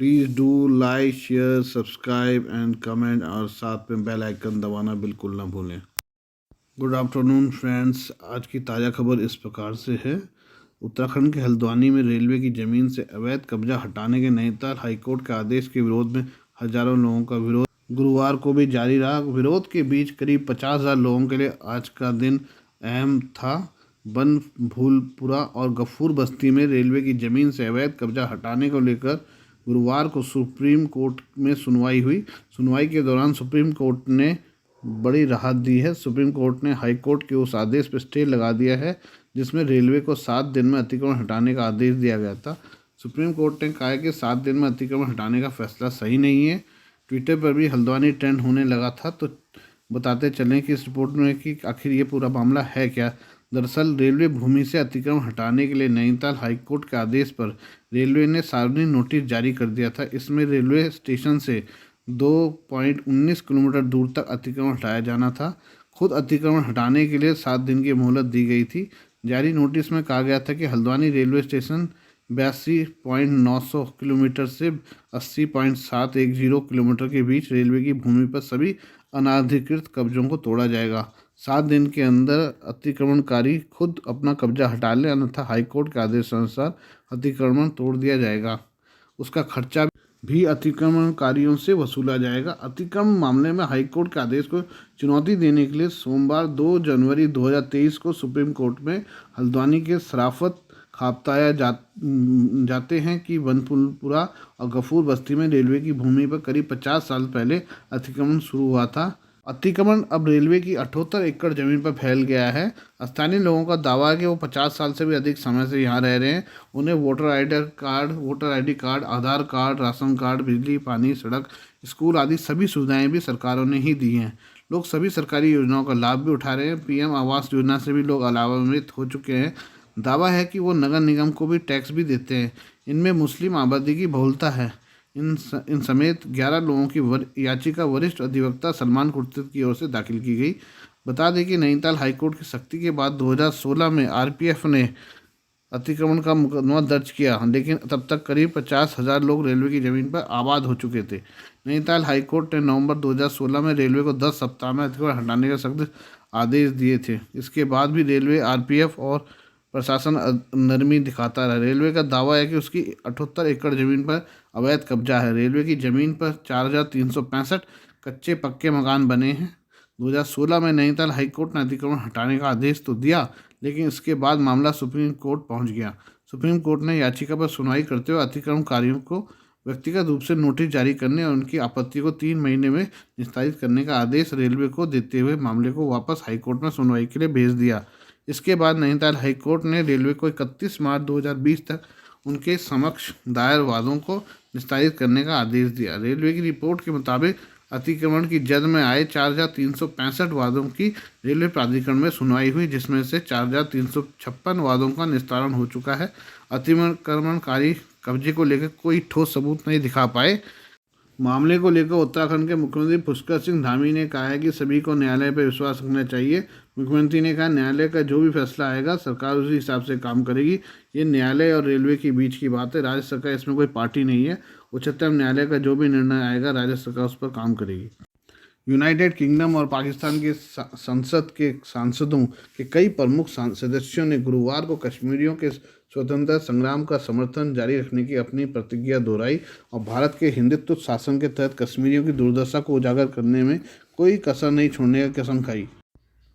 Please do like share subscribe and comment और साथ में बेल आइकन दबाना बिल्कुल ना भूलें। गुड आफ्टरनून फ्रेंड्स, आज की ताज़ा खबर इस प्रकार से है। उत्तराखंड के हल्द्वानी में रेलवे की ज़मीन से अवैध कब्जा हटाने के नैनीताल हाईकोर्ट के आदेश के विरोध में हज़ारों लोगों का विरोध गुरुवार को भी जारी रहा। विरोध के बीच करीब 50,000 लोगों के लिए आज का दिन अहम था। बनभूलपुरा और गफूर बस्ती में रेलवे की ज़मीन से अवैध कब्जा हटाने को लेकर गुरुवार को सुप्रीम कोर्ट में सुनवाई हुई। सुनवाई के दौरान सुप्रीम कोर्ट ने बड़ी राहत दी है। सुप्रीम कोर्ट ने हाई कोर्ट के उस आदेश पर स्टे लगा दिया है जिसमें रेलवे को 7 दिन में अतिक्रमण हटाने का आदेश दिया गया था। सुप्रीम कोर्ट ने कहा है कि 7 दिन में अतिक्रमण हटाने का फैसला सही नहीं है। ट्विटर पर भी हल्द्वानी ट्रेंड होने लगा था, तो बताते चलें कि इस रिपोर्ट में कि आखिर ये पूरा मामला है क्या। दरअसल रेलवे भूमि से अतिक्रमण हटाने के लिए नैनीताल हाईकोर्ट के आदेश पर रेलवे ने सार्वजनिक नोटिस जारी कर दिया था। इसमें रेलवे स्टेशन से 2.19 किलोमीटर दूर तक अतिक्रमण हटाया जाना था। खुद अतिक्रमण हटाने के लिए 7 दिन की मोहलत दी गई थी। जारी नोटिस में कहा गया था कि हल्द्वानी रेलवे स्टेशन 82.900 किलोमीटर से 80.710 किलोमीटर के बीच रेलवे की भूमि पर सभी अनाधिकृत कब्जों को तोड़ा जाएगा। 7 दिन के अंदर अतिक्रमणकारी खुद अपना कब्जा हटा ले, अन्यथा हाईकोर्ट के आदेश अनुसार अतिक्रमण तोड़ दिया जाएगा। उसका खर्चा भी अतिक्रमणकारियों से वसूला जाएगा। अतिक्रमण मामले में हाईकोर्ट के आदेश को चुनौती देने के लिए सोमवार 2 जनवरी 2023 को सुप्रीम कोर्ट में हल्द्वानी के सराफत खापताया जाते हैं कि बनभूलपुरा और गफूर बस्ती में रेलवे की भूमि पर करीब 50 साल पहले अतिक्रमण शुरू हुआ था। अतिक्रमण अब रेलवे की 78 एकड़ जमीन पर फैल गया है। स्थानीय लोगों का दावा है कि वो 50 साल से भी अधिक समय से यहाँ रह रहे हैं। उन्हें वोटर आईडी कार्ड, आधार कार्ड, राशन कार्ड, बिजली, पानी, सड़क, स्कूल आदि सभी सुविधाएं भी सरकारों ने ही दी हैं। लोग सभी सरकारी योजनाओं का लाभ भी उठा रहे हैं। पीएम आवास योजना से भी लोग लाभान्वित हो चुके हैं। दावा है कि वो नगर निगम को भी टैक्स भी देते हैं। इनमें मुस्लिम आबादी की बहुलता है। इन समेत 11 लोगों की याचिका वरिष्ठ अधिवक्ता सलमान खुर्शीद की ओर से दाखिल की गई। बता दें कि नैनीताल हाईकोर्ट की सख्ती के बाद 2016 में आरपीएफ ने अतिक्रमण का मुकदमा दर्ज किया, लेकिन तब तक करीब 50,000 लोग रेलवे की ज़मीन पर आबाद हो चुके थे। नैनीताल हाईकोर्ट ने नवंबर 2016 में रेलवे को 10 सप्ताह में अतिक्रमण हटाने का सख्त आदेश दिए थे। इसके बाद भी रेलवे, आरपीएफ और प्रशासन नरमी दिखाता रहा। रेलवे का दावा है कि उसकी 78 एकड़ ज़मीन पर अवैध कब्जा है। रेलवे की ज़मीन पर 4,365 कच्चे पक्के मकान बने हैं। 2016 में नैनीताल हाईकोर्ट ने अतिक्रमण हटाने का आदेश तो दिया, लेकिन इसके बाद मामला सुप्रीम कोर्ट पहुंच गया। सुप्रीम कोर्ट ने याचिका पर सुनवाई करते हुए अतिक्रमणकारियों को व्यक्तिगत रूप से नोटिस जारी करने और उनकी आपत्ति को 3 महीने में निस्तारित करने का आदेश रेलवे को देते हुए मामले को वापस हाईकोर्ट में सुनवाई के लिए भेज दिया। इसके बाद नैनीताल हाईकोर्ट ने रेलवे को 31 मार्च 2020 तक उनके समक्ष दायर वादों को निस्तारित करने का आदेश दिया। रेलवे की रिपोर्ट के मुताबिक अतिक्रमण की जद में आए 4,365 वादों की रेलवे प्राधिकरण में सुनवाई हुई, जिसमें से 4,356 वादों का निस्तारण हो चुका है। अतिक्रमणकारी कब्जे को लेकर कोई ठोस सबूत नहीं दिखा पाए। मामले को लेकर उत्तराखंड के मुख्यमंत्री पुष्कर सिंह धामी ने कहा है कि सभी को न्यायालय पर विश्वास रखना चाहिए। मुख्यमंत्री ने कहा, न्यायालय का जो भी फैसला आएगा सरकार उसी हिसाब से काम करेगी। ये न्यायालय और रेलवे के बीच की बात है। राज्य सरकार इसमें कोई पार्टी नहीं है। उच्चतम न्यायालय का जो भी निर्णय आएगा राज्य सरकार उस पर काम करेगी। यूनाइटेड किंगडम और पाकिस्तान के संसद के सांसदों के कई प्रमुख सदस्यों ने गुरुवार को कश्मीरियों के स्वतंत्रता संग्राम का समर्थन जारी रखने की अपनी प्रतिज्ञा दोहराई और भारत के हिंदुत्व शासन के तहत कश्मीरियों की दुर्दशा को उजागर करने में कोई कसर नहीं छोड़ने की कसम खाई।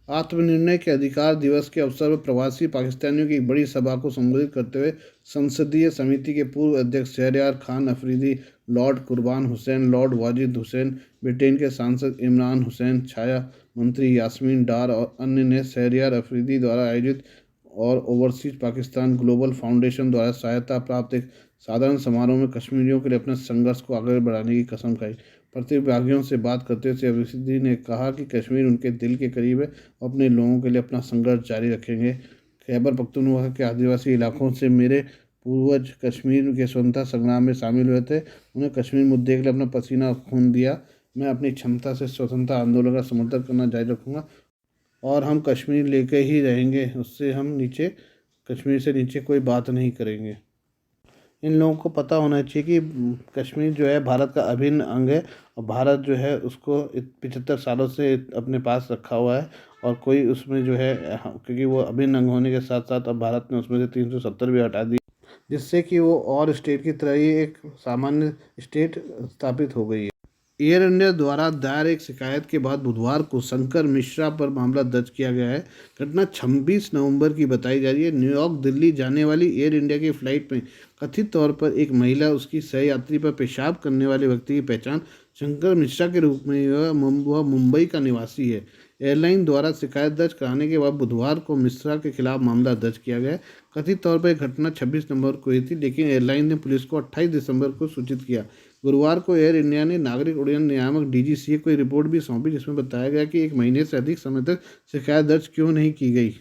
आत्मनिर्णय के अधिकार दिवस के अवसर पर प्रवासी पाकिस्तानियों की एक बड़ी सभा को संबोधित करते हुए संसदीय समिति के पूर्व अध्यक्ष शहरयार खान अफरीदी, लॉर्ड कुर्बान हुसैन, लॉर्ड वाजिद हुसैन, ब्रिटेन के सांसद इमरान हुसैन, छाया मंत्री यास्मीन डार और अन्य ने शहरयार अफरीदी द्वारा आयोजित और ओवरसीज पाकिस्तान ग्लोबल फाउंडेशन द्वारा सहायता प्राप्त एक साधारण समारोह में कश्मीरियों के लिए अपने संघर्ष को आगे बढ़ाने की कसम खाई। प्रतिभागियों से बात करते हुए अफरीदी ने कहा कि कश्मीर उनके दिल के करीब है और अपने लोगों के लिए अपना संघर्ष जारी रखेंगे। खैबर पख्तूनख्वा के आदिवासी इलाकों से मेरे पूर्वज कश्मीर के स्वतंत्रता संग्राम में शामिल हुए थे। उन्हें कश्मीर मुद्दे के लिए अपना पसीना और खून दिया। मैं अपनी क्षमता से स्वतंत्रता आंदोलन का समर्थन करना जारी रखूँगा और हम कश्मीर लेकर ही रहेंगे। उससे हम नीचे, कश्मीर से नीचे कोई बात नहीं करेंगे। इन लोगों को पता होना चाहिए कि कश्मीर जो है भारत का अभिन्न अंग है और भारत जो है उसको 75 सालों से अपने पास रखा हुआ है और कोई उसमें जो है क्योंकि वो अभिन्न अंग होने के साथ साथ अब भारत ने उसमें से 370 भी हटा दी, जिससे कि वो और स्टेट की तरह ही एक सामान्य स्टेट स्थापित हो गई है। एयर इंडिया द्वारा दायर एक शिकायत के बाद बुधवार को शंकर मिश्रा पर मामला दर्ज किया गया है। घटना 26 नवंबर की बताई जा रही है। न्यूयॉर्क दिल्ली जाने वाली एयर इंडिया की फ्लाइट में कथित तौर पर एक महिला उसकी सहयात्री पर पेशाब करने वाले व्यक्ति की पहचान शंकर मिश्रा के रूप में वह मुंबई का निवासी है। एयरलाइन द्वारा शिकायत दर्ज कराने के बाद बुधवार को मिश्रा के खिलाफ मामला दर्ज किया गया। कथित तौर पर यह घटना 26 नवंबर को हुई थी, लेकिन एयरलाइन ने पुलिस को 28 दिसंबर को सूचित किया। गुरुवार को एयर इंडिया ने नागरिक उड्डयन नियामक डीजीसीए को एक रिपोर्ट भी सौंपी, जिसमें बताया गया कि 1 महीने से अधिक समय तक शिकायत दर्ज क्यों नहीं की गई।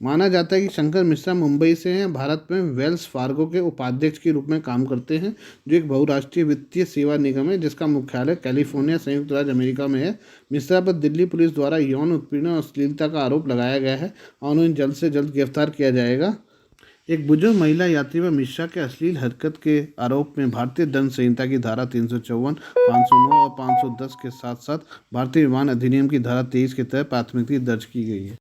माना जाता है कि शंकर मिश्रा मुंबई से हैं, भारत में वेल्स फार्गो के उपाध्यक्ष के रूप में काम करते हैं, जो एक बहुराष्ट्रीय वित्तीय सेवा निगम है जिसका मुख्यालय कैलिफोर्निया, संयुक्त राज्य अमेरिका में है। मिश्रा पर दिल्ली पुलिस द्वारा यौन उत्पीड़न और अश्लीलता का आरोप लगाया गया है और उन्हें जल्द से जल्द गिरफ्तार किया जाएगा। एक बुजुर्ग महिला यात्री पर मिश्रा के अश्लील हरकत के आरोप में भारतीय दंड संहिता की धारा 354, 509 और 510 के साथ साथ भारतीय विमान अधिनियम की धारा 23 के तहत प्राथमिकी दर्ज की गई है।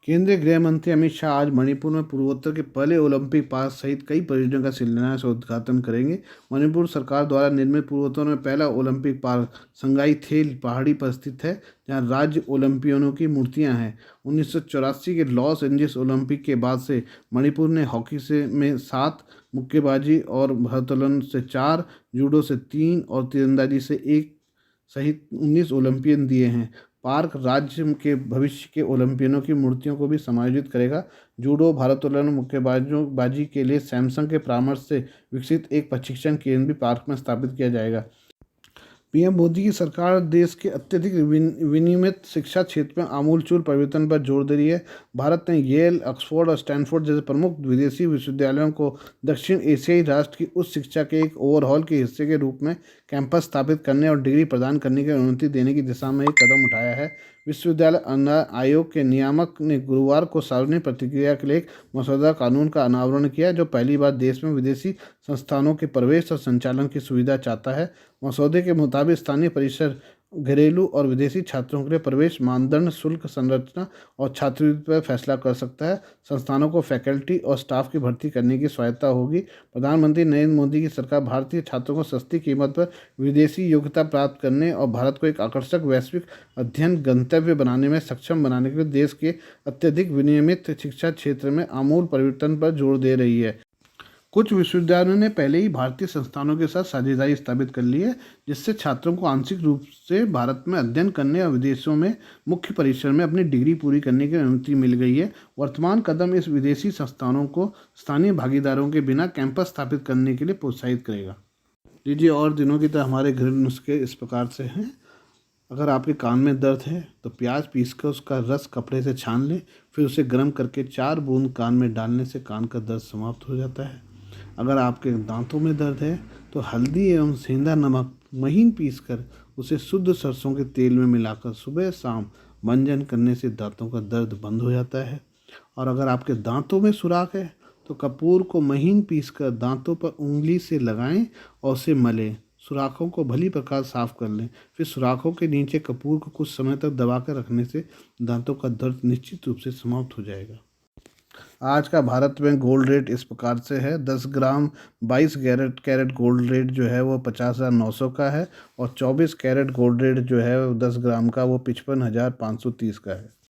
केंद्रीय गृह मंत्री अमित शाह आज मणिपुर में पूर्वोत्तर के पहले ओलंपिक पार्क सहित कई परियोजनाओं का शिलान्यास और उद्घाटन करेंगे। मणिपुर सरकार द्वारा निर्मित पूर्वोत्तर में पहला ओलंपिक पार्क संगाईथेल पहाड़ी पर स्थित है, जहां राज्य ओलंपियनों की मूर्तियां हैं। 1984 के लॉस एंजल्स ओलंपिक के बाद से मणिपुर ने हॉकी में 7, मुक्केबाजी और भारोत्तोलन से 4, जूडो से 3 और तीरंदाजी से 1 सहित 19 ओलंपियन दिए हैं। पार्क राज्य के भविष्य के ओलंपियनों की मूर्तियों को भी समायोजित करेगा। जूडो, भारोत्तोलन, मुक्केबाजी के लिए सैमसंग के परामर्श से विकसित एक प्रशिक्षण केंद्र भी पार्क में स्थापित किया जाएगा। पीएम मोदी की सरकार देश के अत्यधिक विनियमित शिक्षा क्षेत्र में आमूलचूल परिवर्तन पर जोर दे रही है। भारत ने येल, ऑक्सफोर्ड और स्टैनफोर्ड जैसे प्रमुख विदेशी विश्वविद्यालयों को दक्षिण एशियाई राष्ट्र की उच्च शिक्षा के एक ओवरहॉल के हिस्से के रूप में कैंपस स्थापित करने और डिग्री प्रदान करने की अनुमति देने की दिशा में एक कदम उठाया है। विश्वविद्यालय आयोग के नियामक ने गुरुवार को सार्वजनिक प्रतिक्रिया के लिए एक मसौदा कानून का अनावरण किया, जो पहली बार देश में विदेशी संस्थानों के प्रवेश और संचालन की सुविधा चाहता है। मसौदे के मुताबिक स्थानीय परिसर घरेलू और विदेशी छात्रों के लिए प्रवेश मानदंड, शुल्क संरचना और छात्रवृत्ति पर फैसला कर सकता है। संस्थानों को फैकल्टी और स्टाफ की भर्ती करने की स्वायत्ता होगी। प्रधानमंत्री नरेंद्र मोदी की सरकार भारतीय छात्रों को सस्ती कीमत पर विदेशी योग्यता प्राप्त करने और भारत को एक आकर्षक वैश्विक अध्ययन गंतव्य बनाने में सक्षम बनाने के लिए देश के अत्यधिक विनियमित शिक्षा क्षेत्र में आमूल परिवर्तन पर जोर दे रही है। कुछ विश्वविद्यालयों ने पहले ही भारतीय संस्थानों के साथ साझेदारी स्थापित कर ली है, जिससे छात्रों को आंशिक रूप से भारत में अध्ययन करने और विदेशों में मुख्य परिसर में अपनी डिग्री पूरी करने की अनुमति मिल गई है। वर्तमान कदम इस विदेशी संस्थानों को स्थानीय भागीदारों के बिना कैंपस स्थापित करने के लिए प्रोत्साहित करेगा। लीजिए, और दिनों की तरह हमारे घरेलू नुस्खे इस प्रकार से हैं। अगर आपके कान में दर्द है तो प्याज पीसकर उसका रस कपड़े से छान लें, फिर उसे गर्म करके 4 बूंद कान में डालने से कान का दर्द समाप्त हो जाता है। अगर आपके दांतों में दर्द है तो हल्दी एवं सेंधा नमक महीन पीसकर उसे शुद्ध सरसों के तेल में मिलाकर सुबह शाम मंजन करने से दांतों का दर्द बंद हो जाता है। और अगर आपके दांतों में सुराख है तो कपूर को महीन पीसकर दांतों पर उंगली से लगाएं और उसे मलें। सुराखों को भली प्रकार साफ कर लें, फिर सुराखों के नीचे कपूर को कुछ समय तक दबा कर रखने से दांतों का दर्द निश्चित रूप से समाप्त हो जाएगा। आज का भारत में गोल्ड रेट इस प्रकार से है। 10 ग्राम 22 कैरेट गोल्ड रेट जो है वो 50,900 का है और 24 कैरेट गोल्ड रेट जो है 10 ग्राम का वो 55,530 का है।